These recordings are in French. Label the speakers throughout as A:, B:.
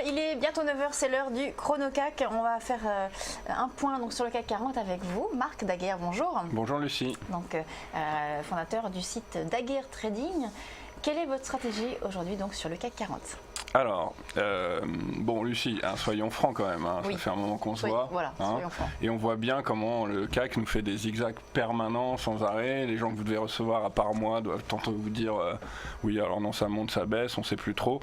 A: il est bientôt 9 heures, c'est l'heure du chrono CAC. On va faire un point donc, sur le CAC 40 avec vous. Marc Daguerre, bonjour.
B: Bonjour Lucie.
A: Donc, fondateur du site Daguerre Trading. Quelle est votre stratégie aujourd'hui donc, sur le CAC 40 ?
B: Alors, bon Lucie, hein, soyons francs quand même, hein,
A: oui.
B: Ça fait un moment qu'on se voit,
A: voilà, soyons francs.
B: Et on voit bien comment le CAC nous fait des zigzags permanents, sans arrêt. Les gens que vous devez recevoir à part moi doivent tantôt vous dire oui alors non ça monte, ça baisse, on ne sait plus trop.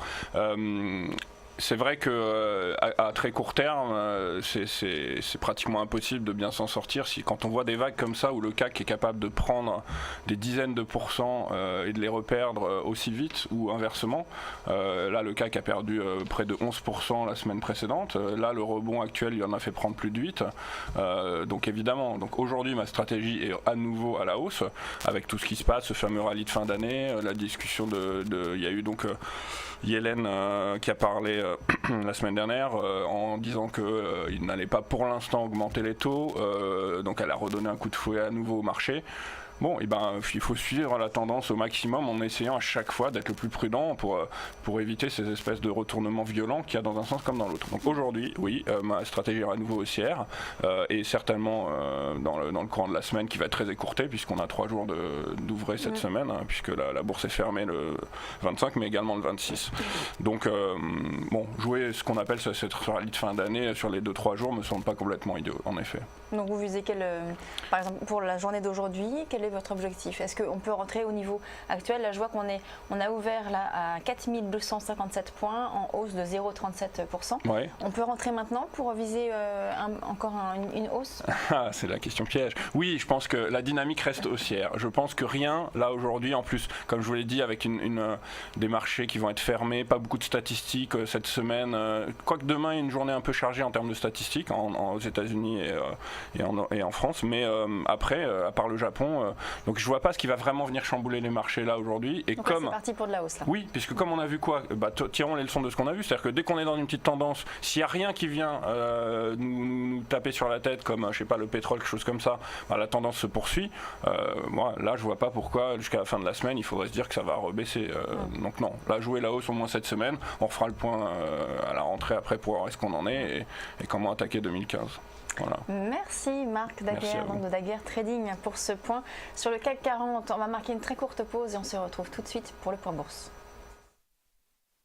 B: C'est vrai que à très court terme, c'est pratiquement impossible de bien s'en sortir quand on voit des vagues comme ça où le CAC est capable de prendre des dizaines de pourcents et de les reperdre aussi vite ou inversement. Là, le CAC a perdu près de 11% la semaine précédente. Là, le rebond actuel, il en a fait prendre plus de 8. Donc évidemment, aujourd'hui, ma stratégie est à nouveau à la hausse avec tout ce qui se passe, ce fameux rallye de fin d'année, la discussion il y a eu donc Yellen qui a parlé la semaine dernière en disant qu'il n'allait pas pour l'instant augmenter les taux, donc elle a redonné un coup de fouet à nouveau au marché. Bon, il faut suivre la tendance au maximum en essayant à chaque fois d'être le plus prudent pour éviter ces espèces de retournements violents qu'il y a dans un sens comme dans l'autre. Donc aujourd'hui, oui, ma stratégie est à nouveau haussière et certainement dans le courant de la semaine qui va être très écourtée puisqu'on a 3 jours d'ouvrer cette semaine, puisque la bourse est fermée le 25 mais également le 26. Donc bon, jouer ce qu'on appelle cette rallye de fin d'année sur les 2-3 jours me semble pas complètement idiot, en effet.
A: Donc vous visez par exemple pour la journée d'aujourd'hui, quel est votre objectif? Est-ce qu'on peut rentrer au niveau actuel? Là je vois qu'on a ouvert là à 4257 points en hausse de 0,37%.
B: Ouais.
A: On peut rentrer maintenant pour viser encore une hausse?
B: C'est la question piège. Oui, je pense que la dynamique reste haussière. Je pense que rien, là aujourd'hui, en plus, comme je vous l'ai dit, avec des marchés qui vont être fermés, pas beaucoup de statistiques cette semaine, quoique demain il y a une journée un peu chargée en termes de statistiques aux États-Unis et en France, mais après, à part le Japon, donc je vois pas ce qui va vraiment venir chambouler les marchés là aujourd'hui. Et
A: donc là, c'est parti pour de la hausse là.
B: Oui, puisque comme on a vu quoi, tirons les leçons de ce qu'on a vu, c'est-à-dire que dès qu'on est dans une petite tendance, s'il n'y a rien qui vient nous taper sur la tête, comme je sais pas le pétrole, quelque chose comme ça, la tendance se poursuit. Moi, là, je vois pas pourquoi jusqu'à la fin de la semaine, il faudrait se dire que ça va rebaisser. Donc non, là, jouer la hausse au moins cette semaine. On refera le point à la rentrée après pour voir où est-ce qu'on en est et comment attaquer 2015. Voilà.
A: Merci Marc Daguerre de Daguerre Trading pour ce point sur le CAC 40. On va marquer une très courte pause et on se retrouve tout de suite pour le point bourse.